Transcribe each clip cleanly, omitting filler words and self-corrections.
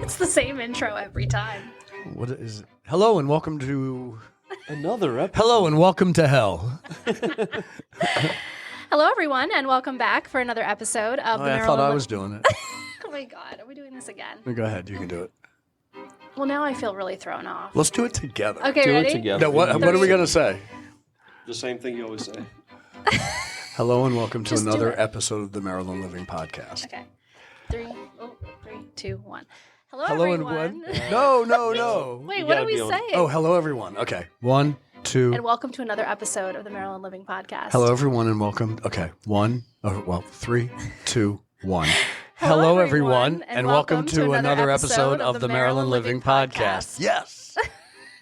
It's the same intro every time. What is it? Hello and welcome to another episode. Hello and welcome to hell. Hello, everyone, and welcome back for another episode of the Maryland. I thought I was doing it. Oh my God, are we doing this again? Go ahead, you can do it. Well, now I feel really thrown off. Let's do it together. Okay, Do ready? it together. Now, what are we gonna say? The same thing you always say. Hello and welcome to Just do another it. episode of the Maryland Living Podcast. Okay. 3, 2, 1. Hello, Hello everyone. and what? No. Wait, You what are gotta we be on- saying? Oh, hello everyone. Okay, 1, 2. And welcome to another episode of the Maryland Living Podcast. Hello everyone and welcome. Okay, 3, 2, 1. Hello, everyone, and welcome to another episode of the Maryland Living Podcast. Yes,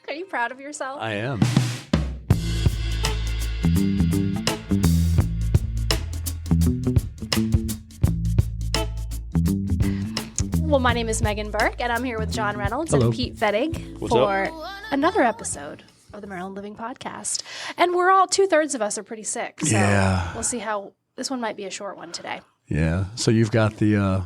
Are you proud of yourself? I am. Well, my name is Megan Burke, and I'm here with John Reynolds Hello. and Pete Fettig What's for another episode of the Maryland Living Podcast. And we're all 2/3 of us are pretty sick, so Yeah. we'll see how this one might be a short one today. Yeah. So you've got the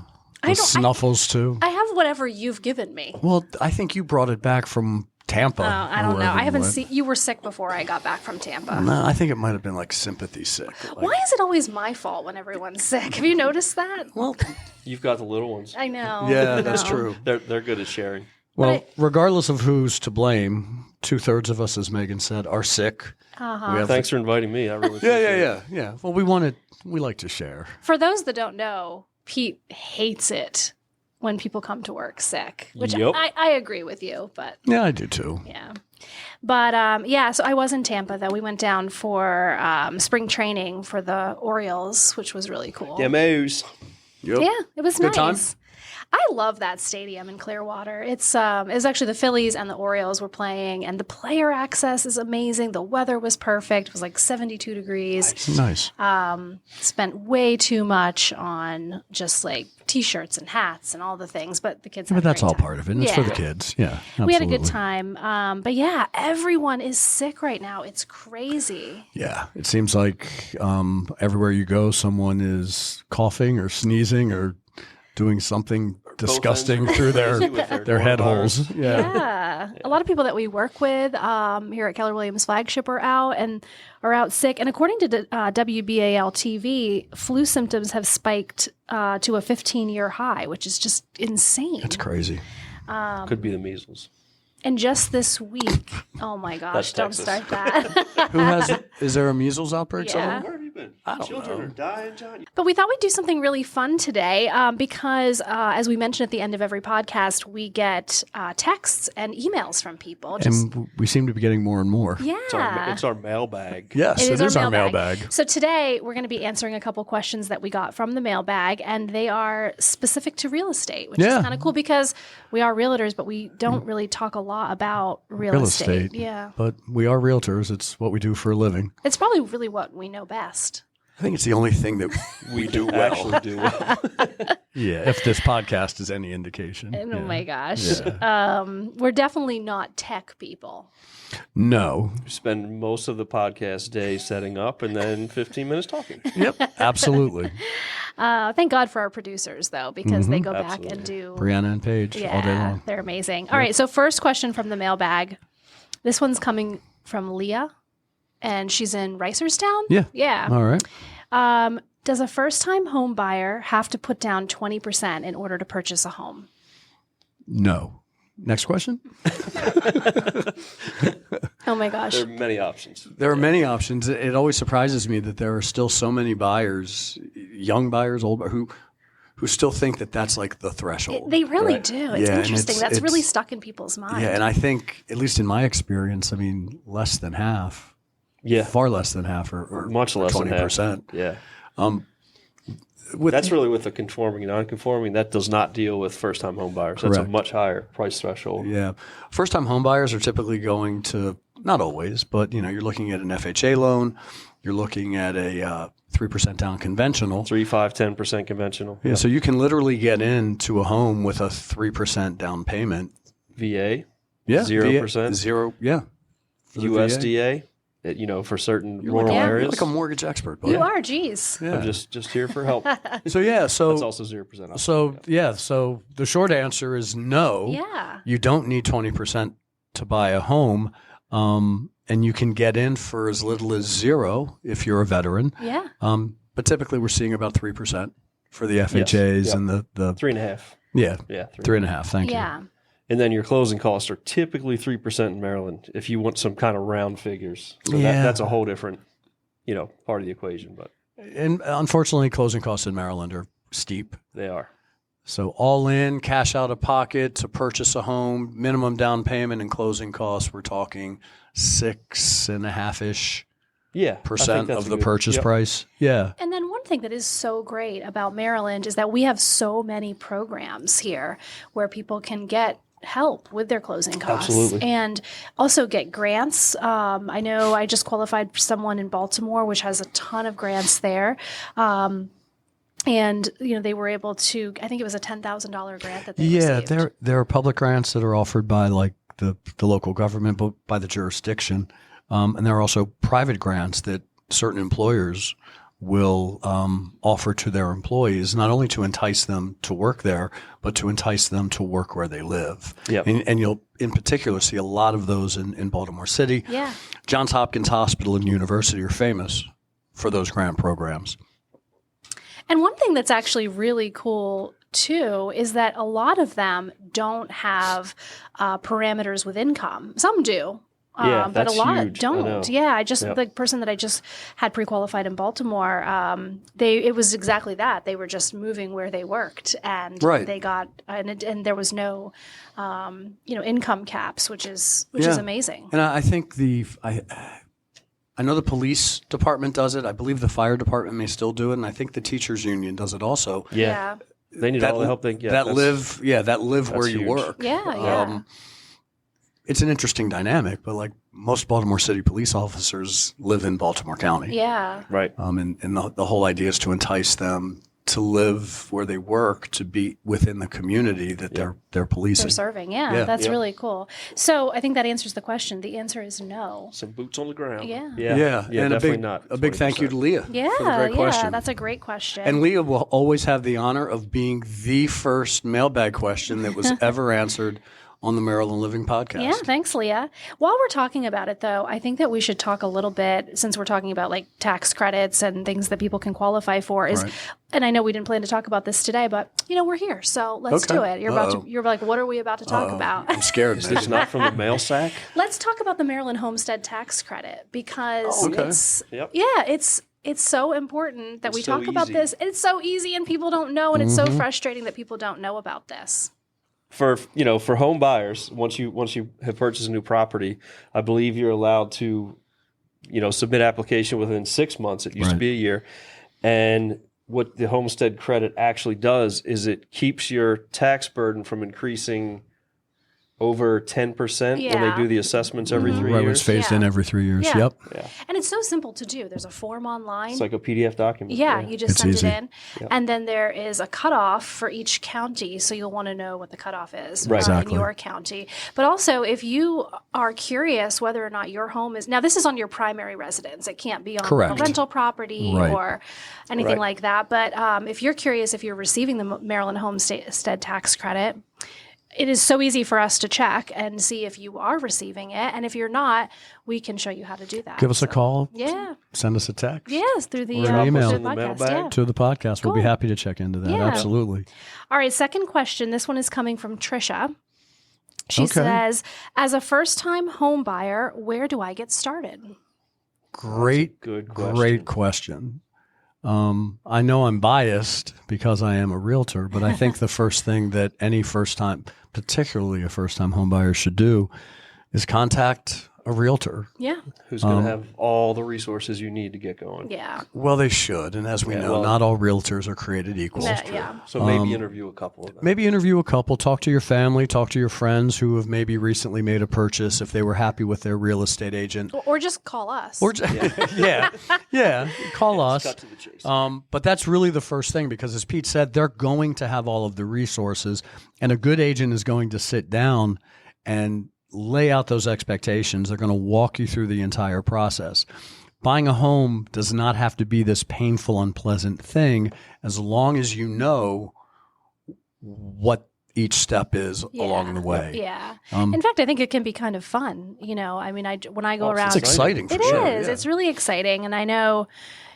snuffles too. I have whatever you've given me. Well, I think you brought it back from Tampa. I don't know. wherever I haven't you went. seen. You were sick before I got back from Tampa. No, I think it might have been like sympathy sick. Like, Why is it always my fault when everyone's sick? Have you noticed that? Well, You've got the little ones. I know. yeah, I that's know. true. They're good at sharing. Well, regardless of who's to blame, 2/3 of us, as Megan said, are sick. Uh-huh. We have Thanks for inviting me. I really appreciate it. Yeah. Well, we like to share. For those that don't know, Pete hates it when people come to work sick, which Yep. I agree with you, but Yeah, I do too. yeah. But yeah, so I was in Tampa though. We went down for spring training for the Orioles, which was really cool. Demos. Yep. Yeah, it was Good time? nice. I love that stadium in Clearwater. It was actually the Phillies and the Orioles were playing, and the player access is amazing. The weather was perfect. It was like 72 degrees. Nice. Spent way too much on just like T-shirts and hats and all the things, but the kids. Had But that's a great all time. part of it. And It's for the kids. Yeah. We had a good absolutely. time. But yeah, everyone is sick right now. It's crazy. Yeah. It seems like everywhere you go, someone is coughing or sneezing or doing something disgusting ends are through crazy with their head coronavirus. holes. Yeah. Yeah. A lot of people that we work with here at Keller Williams Flagship are out sick. And according to WBAL TV, flu symptoms have spiked to a 15-year high, which is just insane. It's crazy. Could be the measles. And just this week, oh my gosh, That's don't Texas. start that. Is there a measles outbreak Yeah. somewhere? Where have you been? I don't Children know. are dying, John. But we thought we'd do something really fun today because, as we mentioned at the end of every podcast, we get texts and emails from people. And we seem to be getting more and more. Yeah. It's our mailbag. Yes, It is our our mailbag. mailbag. So today we're going to be answering a couple questions that we got from the mailbag, and they are specific to real estate, which is Yeah. kind of cool because we are realtors, but we don't really talk a lot about real estate. Yeah. But we are realtors. It's what we do for a living. It's probably really what we know best. I think it's the only thing that we do well. Actually do well. Yeah, if this podcast is any indication. And, Yeah. oh my gosh. We're definitely not tech people. No. We spend most of the podcast day setting up and then 15 minutes talking. Yep, absolutely. Thank God for our producers, though, because they go back Absolutely. and do. Brianna and Paige all day Yeah, long. they're amazing. All right, so first question from the mailbag. This one's coming from Leah, and she's in Reisterstown. Yeah. Yeah. All right. Does a first-time home buyer have to put down 20% in order to purchase a home? No. Next question. Oh my gosh. There are many options. There are many options. It always surprises me that there are still so many buyers, young buyers, old buyers, who still think that that's like the threshold. They really Right. do. It's Yeah, and interesting. That's really it's- stuck in people's mind. Yeah, and I think, at least in my experience, I mean, less than half, Yeah. far less than half, or Much less than half. 20%. Yeah. With That's really with the conforming and non-conforming. That does not deal with first-time home buyers. That's a Correct. much higher price threshold. Yeah. First-time home buyers are typically going to, not always, but you're looking at an FHA loan. You're looking at a 3% down conventional. 3, 5, 10% conventional. Yeah, so you can literally get into a home with a 3% down payment. VA, Yeah. 0%? Zero, yeah. For the VA. USDA, for certain rural Yeah. You're areas. like a mortgage expert, buddy. You are, geez. Yeah. I'm just here for help. That's So also 0% off. So the short answer is no. Yeah. You don't need 20% to buy a home, and you can get in for as little as 0 if you're a veteran. Yeah. But typically we're seeing about 3% for the FHAs Yep. and the 3.5. yeah, Yeah, 3.5. Thank you. Yeah. And then your closing costs are typically 3% in Maryland if you want some kind of round figures. So Yeah. that's a whole different, part of the equation, but And unfortunately, closing costs in Maryland are steep. they are. So all in, cash out of pocket to purchase a home, minimum down payment and closing costs, we're talking 6.5-ish Yeah. % of the purchase yep. price. Yeah. And then one thing that is so great about Maryland is that we have so many programs here where people can get help with their closing costs. Absolutely. And also get grants. I know I just qualified for someone in Baltimore, which has a ton of grants there. And they were able to, I think it was a $10,000 grant that they received. there are public grants that are offered by like the local government, but by the jurisdiction. And there are also private grants that certain employers will offer to their employees, not only to entice them to work there, but to entice them to work where they live. Yep. And you'll, in particular, see a lot of those in Baltimore City. Yeah. Johns Hopkins Hospital and University are famous for those grant programs. And one thing that's actually really cool too is that a lot of them don't have parameters with income. Some do. Yeah, but that's a lot huge. I know. don't. Yeah, Yep. the person that I just had pre-qualified in Baltimore, it was exactly that. They were just moving where they worked, and Right. they got and there was no, income caps, which is amazing. And I think I know the police department does it. I believe the fire department may still do it, and I think the teachers union does it also. Yeah. They need all the help they can get. That live where you huge. work. Yeah. It's an interesting dynamic, but like most Baltimore City police officers live in Baltimore County. Yeah. Right. And the whole idea is to entice them to live where they work, to be within the community that they're policing. They're serving. Yeah, Yeah. that's Yep. really cool. So I think that answers the question. The answer is no. Some boots on the ground. Yeah. Yeah. And definitely a big, not. a big thank you to 20%. Leah Yeah, for the great question. that's a great question. And Leah will always have the honor of being the first mailbag question that was ever answered on the Maryland Living Podcast. Yeah, thanks, Leah. While we're talking about it, though, I think that we should talk a little bit, since we're talking about like tax credits and things that people can qualify for. Right. And I know we didn't plan to talk about this today, but we're here, so let's Okay. do it. You're like, what are we about to talk about? I'm scared. Is this not from the mail sack? Let's talk about the Maryland Homestead Tax Credit because Okay. it's so important that It's we so talk about easy. this. It's so easy and people don't know, and it's so frustrating that people don't know about this. For home buyers, once you have purchased a new property, I believe you're allowed to, submit application within 6 months. It used to Right. be a year. And what the homestead credit actually does is it keeps your tax burden from increasing over 10% when Yeah. they do the assessments every 3 Right, when years. it's phased in every 3 years. Yeah. Yep. And it's so simple to do. There's a form online. It's like a PDF document. Yeah, you just It's send easy. it in. And then there is a cutoff for each county. So you'll want to know what the cutoff is Right. in Exactly. your county. But also, if you are curious whether or not your home is, now this is on your primary residence. It can't be on Correct. a rental property Right. or anything Right. like that. But if you're curious if you're receiving the Maryland Homestead Tax Credit, it is so easy for us to check and see if you are receiving it. And if you're not, we can show you how to do that. Give us a call. Yeah. Send us a text. Yes, through the, Or an email. through the In the podcast. mailbag. Yeah. To the podcast. We'll be Cool. happy to check into that. Yeah. Absolutely. All right, second question. This one is coming from Trisha. She Okay. says, as a first-time home buyer, where do I get started? Great question. I know I'm biased because I am a realtor, but I think the first thing that any first-time, particularly a first-time home buyer, should do is contact a realtor. Yeah. Who's going to have all the resources you need to get going. Yeah. Well, they should. And as we know, well- not all realtors are created equal. Yeah. So maybe interview a couple of them. Maybe interview a couple, talk to your family, talk to your friends who have maybe recently made a purchase if they were happy with their real estate agent. Or just call us. Or yeah, call us. Cut to the chase. But that's really the first thing because, as Pete said, they're going to have all of the resources, and a good agent is going to sit down and lay out those expectations. They're going to walk you through the entire process. Buying a home does not have to be this painful, unpleasant thing as long as you know what each step is along the way. Yeah. In fact, I think it can be kind of fun. I mean, when I go around, it's exciting. For sure. It is. Yeah. It's really exciting. And I know,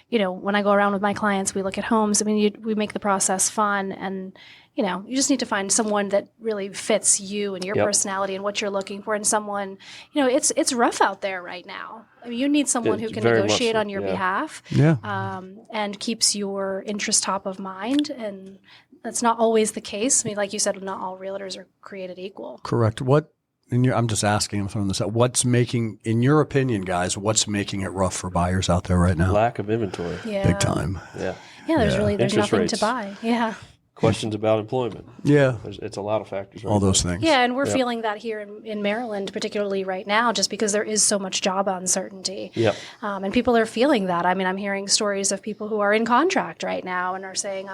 when I go around with my clients, we look at homes. I mean, we make the process fun, and you just need to find someone that really fits you and your personality and what you're looking for, and someone, it's rough out there right now. I mean, you need someone who can negotiate on your behalf, and keeps your interest top of mind. And that's not always the case. I mean, like you said, not all realtors are created equal. Correct. I'm just asking, I'm throwing this out. In your opinion, guys, what's making it rough for buyers out there right now? Lack of inventory. Yeah. Big time. Yeah. Yeah, there's Interest nothing rates. to buy. Yeah. Questions about employment. Yeah. It's a lot of factors. All those things. Yeah, and we're feeling that here in Maryland, particularly right now, just because there is so much job uncertainty. Yep. And people are feeling that. I mean, I'm hearing stories of people who are in contract right now and are saying,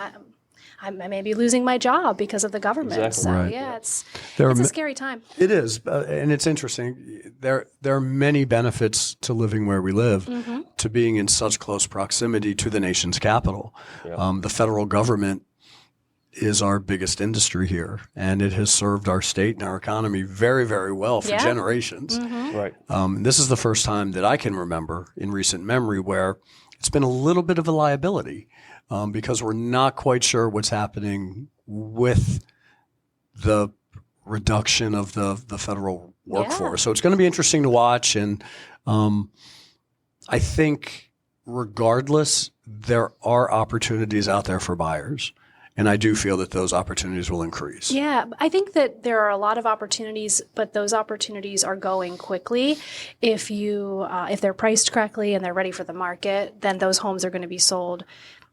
I may be losing my job because of the government. Exactly. So, Right. yeah, it's a scary time. It is, and it's interesting. There are many benefits to living where we live, to being in such close proximity to the nation's capital. Yeah. The federal government is our biggest industry here, and it has served our state and our economy very, very well for generations. Right. This is the first time that I can remember in recent memory where it's been a little bit of a liability. Because we're not quite sure what's happening with the reduction of the federal workforce. So it's going to be interesting to watch. And I think regardless, there are opportunities out there for buyers. And I do feel that those opportunities will increase. Yeah, I think that there are a lot of opportunities, but those opportunities are going quickly. If they're priced correctly and they're ready for the market, then those homes are going to be sold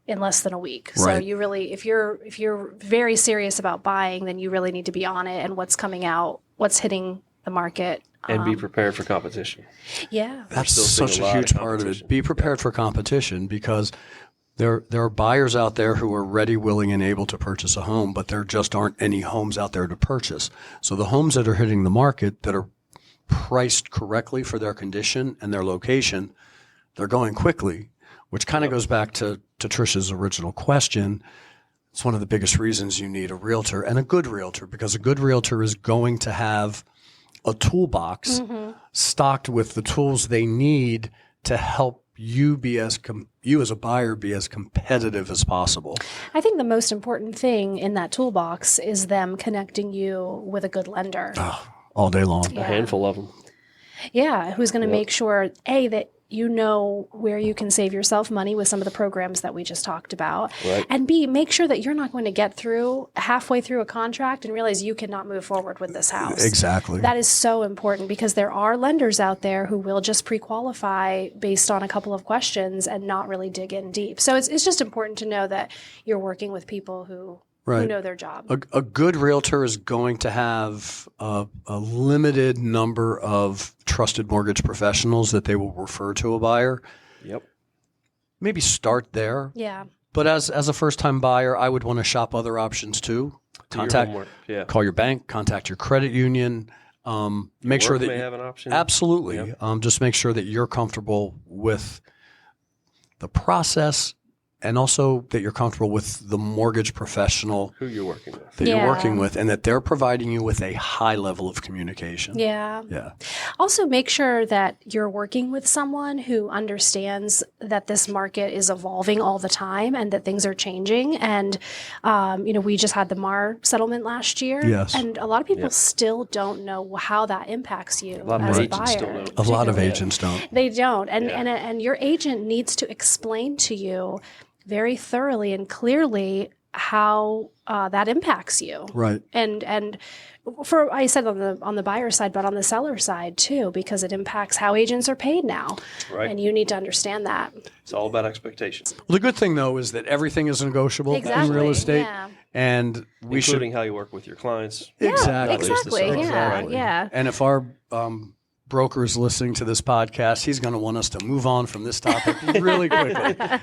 in less than a week. Right. So you really, if you're very serious about buying, then you really need to be on it and what's coming out, what's hitting the market. And be prepared for competition. Yeah. That's still such seeing a a lot huge of part of it. competition. Be prepared for competition because there are buyers out there who are ready, willing, and able to purchase a home, but there just aren't any homes out there to purchase. So the homes that are hitting the market that are priced correctly for their condition and their location, they're going quickly, which kind of goes back to Trisha's original question. It's one of the biggest reasons you need a realtor, and a good realtor, because a good realtor is going to have a toolbox stocked with the tools they need to help you as a buyer be as competitive as possible. I think the most important thing in that toolbox is them connecting you with a good lender. All day long. A handful of them. Yeah, who's going to make sure, that you know where you can save yourself money with some of the programs that we just talked about. Right. And B, make sure that you're not going to get halfway through a contract and realize you cannot move forward with this house. Exactly. That is so important because there are lenders out there who will just pre-qualify based on a couple of questions and not really dig in deep. So it's just important to know that you're working with people who know their job. A good realtor is going to have a limited number of trusted mortgage professionals that they will refer to a buyer. Yep. Maybe start there. Yeah. But as a first-time buyer, I would want to shop other options too. Do your homework. Yeah. Call your bank, contact your credit union. Make sure that may have an option. Absolutely. Yep. Just make sure that you're comfortable with the process. And also that you're comfortable with the mortgage professional Who you're working with. that you're working with, and that they're providing you with a high level of communication. Yeah. Yeah. Also, make sure that you're working with someone who understands that this market is evolving all the time and that things are changing. And, we just had the MAR settlement last year. Yes. And a lot of people still don't know how that impacts you A lot of as a agents buyer. still don't. A lot of particularly. agents don't. They don't. And your agent needs to explain to you very thoroughly and clearly how that impacts you. Right. And I said on the buyer side, but on the seller side too, because it impacts how agents are paid now. Right. And you need to understand that. It's all about expectations. Well, the good thing, though, is that everything is negotiable Exactly. in real estate. Yeah. And we Including how you work with your clients. Exactly. Exactly. Yeah. Right. Yeah. And if our broker is listening to this podcast, he's going to want us to move on from this topic really quickly. Right.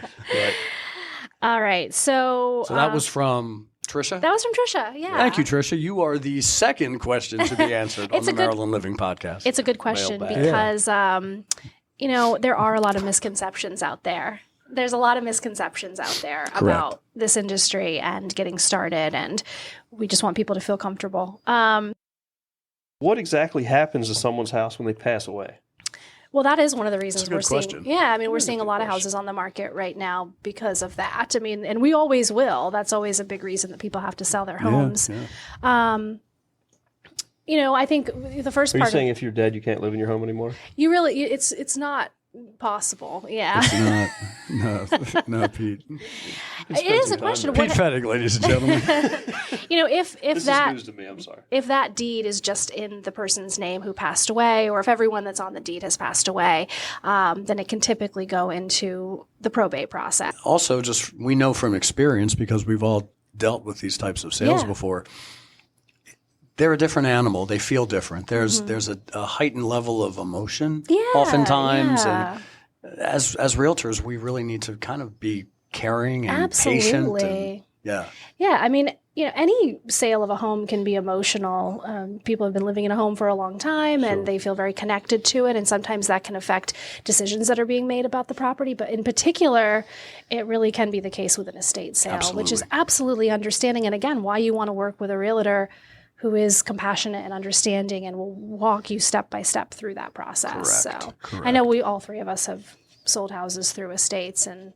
All right. So So that was from Trisha? That was from Trisha. Yeah. Thank you, Trisha. You are the second question to be answered on the Maryland Living Podcast. It's a good question Mailbag. because, there are a lot of misconceptions out there. There's a lot of misconceptions out there about this industry and getting started, and we just want people to feel comfortable. What exactly happens to someone's house when they pass away? Well, that is one of the reasons we're seeing. question. Yeah, I mean, we're seeing a lot of houses on the market right now because of that. I mean, and we always will. That's always a big reason that people have to sell their homes. Yeah. I think the first Are you part saying of if you're dead, you can't live in your home anymore? it's not possible. Yeah. It's not. No, Pete. It is a question. Pete Fettig, ladies and gentlemen. If This that is news to me. I'm sorry. if that deed is just in the person's name who passed away, or if everyone that's on the deed has passed away, then it can typically go into the probate process. Also, just we know from experience, because we've all dealt with these types of sales Yeah. before, they're a different animal. They feel different. There's a heightened level of emotion oftentimes. yeah. And as realtors, we really need to kind of be caring and patient. Absolutely. Yeah. Yeah, I mean, any sale of a home can be emotional. People have been living in a home for a long time and they feel very connected to it. And sometimes that can affect decisions that are being made about the property. But in particular, it really can be the case with an estate sale, which is absolutely understanding. And again, why you want to work with a realtor who is compassionate and understanding and will walk you step by step through that process. Correct. So I know all three of us have sold houses through estates, and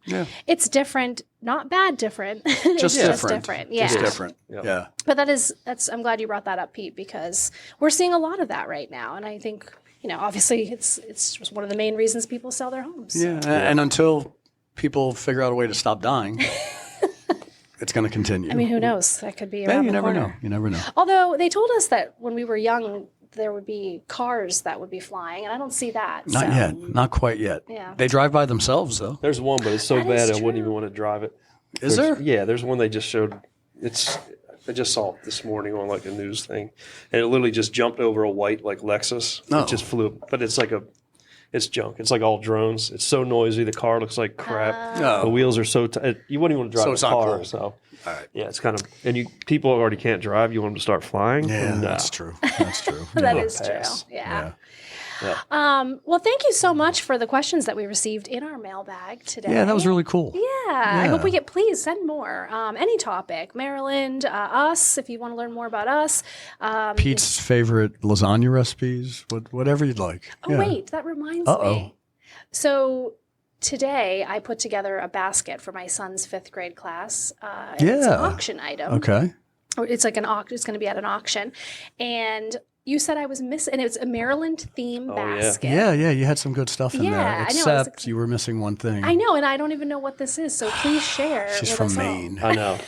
it's different, not bad different. Just It's different. Yeah. Just different. Yep. Yeah. But that's I'm glad you brought that up, Pete, because we're seeing a lot of that right now. And I think, obviously it's just one of the main reasons people sell their homes. Yeah. And until people figure out a way to stop dying, it's going to continue. I mean, who knows? That could be Yeah, around you the never corner. know. You never know. Although they told us that when we were young, there would be cars that would be flying, and I don't see that. Not so. yet. Not quite yet. Yeah. They drive by themselves, though. There's one, but it's so That is bad I wouldn't true. even want to drive it. Is there? Yeah, there's one they just showed. I just saw it this morning on like a news thing, and it literally just jumped over a white like Lexus. Oh. It just flew, but it's junk. It's like all drones. It's so noisy. The car looks like crap. Oh. The wheels are so you wouldn't even want to drive So a it's not car. cool. So All right. yeah, it's kind of people already can't drive. You want them to start flying? Yeah, No. that's true. That's true. That Yeah. is Pass. true. Yeah. Yeah. Well, thank you so much for the questions that we received in our mailbag today. Yeah, that was really cool. Yeah, I hope we get. Please send more. Any topic, Maryland, us. If you want to learn more about us. Pete's favorite lasagna recipes, whatever you'd like. Oh Yeah. wait, that reminds me. So today I put together a basket for my son's 5th grade class. It's an Yeah. auction item. Okay. Or it's like it's going to be at an auction, and you said I was missing, and it's a Maryland theme yeah. basket. Yeah, you had some good stuff in Yeah, there. I know, I was Except you were missing one thing. I know, and I don't even know what this is. So please share. She's with from us all. Maine. I know.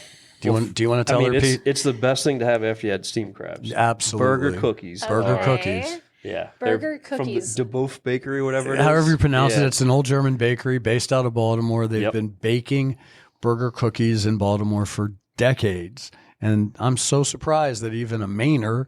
Do you want to tell her, Pete? It's the best thing to have after you had steamed crabs. Absolutely. Burger cookies. Burger Okay. cookies. Yeah. Burger They're cookies. From the DeBoeuf Bakery, whatever it is. However you pronounce it, Yeah. it's an old German bakery based out of Baltimore. They've Yep. been baking burger cookies in Baltimore for decades. And I'm so surprised that even a Mainer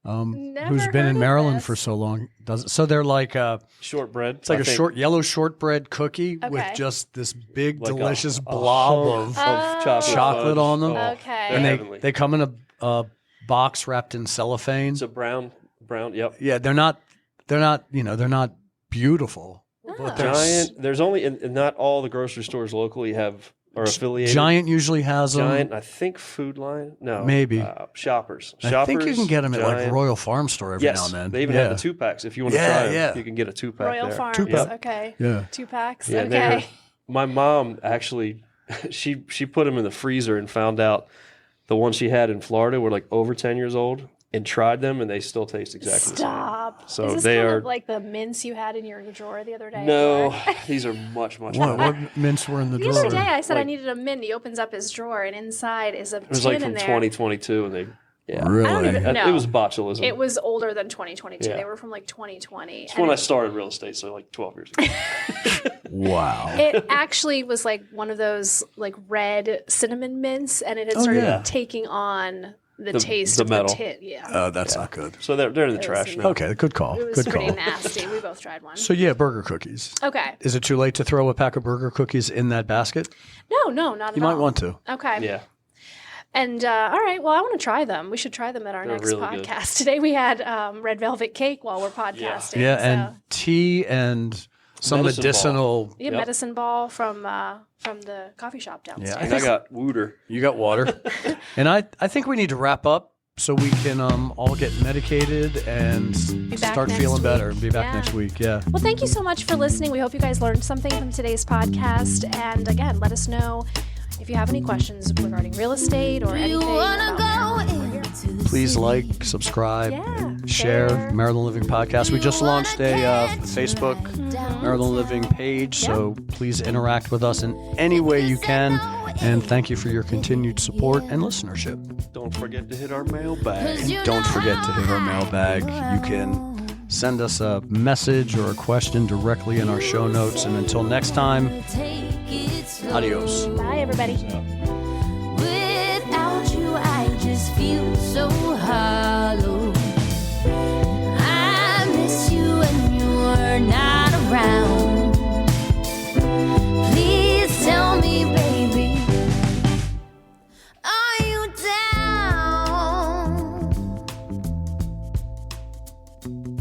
who's Never been heard in of Maryland this. for so long does it. So they're like Shortbread. it's like a yellow shortbread cookie with Okay. just this big Like delicious a blob hunk of chocolate chocolate on them. Okay. and heavenly. they come in a box wrapped in cellophane. It's a brown. Yep. Yeah, they're not beautiful. But they're Giant. There's only and not all the grocery stores locally are affiliated. Giant usually has them. Giant. I think Food Line. No, Maybe. Shoppers. I think you can get them at like Giant. Royal Farm Store every Yes, now and then. they even yeah. have the 2-packs. If you want to Yeah, try them, yeah. you can get a 2-pack Royal there. Farms. Two-pack. Okay. Yeah. 2 packs. Yeah, okay. my mom actually, she put them in the freezer and found out the ones she had in Florida were like over 10 years old and tried them and they still taste exactly Stop. So Is this they kind are- of like the mints you had in your drawer the other day? the same. No, Or- these are much What, better. what mints were in the The drawer? other day I said I Like- needed a mint. He opens up his drawer and inside is a It was tin like from in there. 2022 and they, yeah. Really? I don't even know. It was botulism. It was older than 2022. Yeah. They were from like 2020. It's And when I it- started real estate, so like 12 years ago. Wow. It actually was like one of those like red cinnamon mints, and it had started yeah. taking on the The- taste the of metal. the tin. Yeah. Oh, that's not good. So they're in the was trash in- now. Okay, good call. It was Good pretty call. nasty. We both tried one. So yeah, burger cookies. Okay. Is it too late to throw a pack of burger cookies in that basket? No, not at all. You might want to. Okay. Yeah. And all right, well, I want to try them. We should try them at our They're next really good. podcast. Today we had red velvet cake while we're podcasting. Yeah, so. and tea and some Medicine medicinal. Yeah, medicine ball from the coffee shop downstairs. Yeah, And I got Wooter. You got water. And I think we need to wrap up so we can all get medicated and Be back start next feeling week. better and be back Yeah. next week. Yeah. Well, thank you so much for listening. We hope you guys learned something from today's podcast. And again, let us know if you have any questions regarding real estate or anything. Please like, subscribe, Yeah, share share. Maryland Living Podcast. We just launched a Facebook Maryland Living page, so please interact with us in any way you can. And thank you for your continued support and listenership. Don't forget to hit our mailbag. And don't forget to hit our mailbag. You can send us a message or a question directly in our show notes. And until next time, adios. Bye, everybody. Without you, I just feel so hollow. I miss you when you're not around. Please tell me, baby, are you down?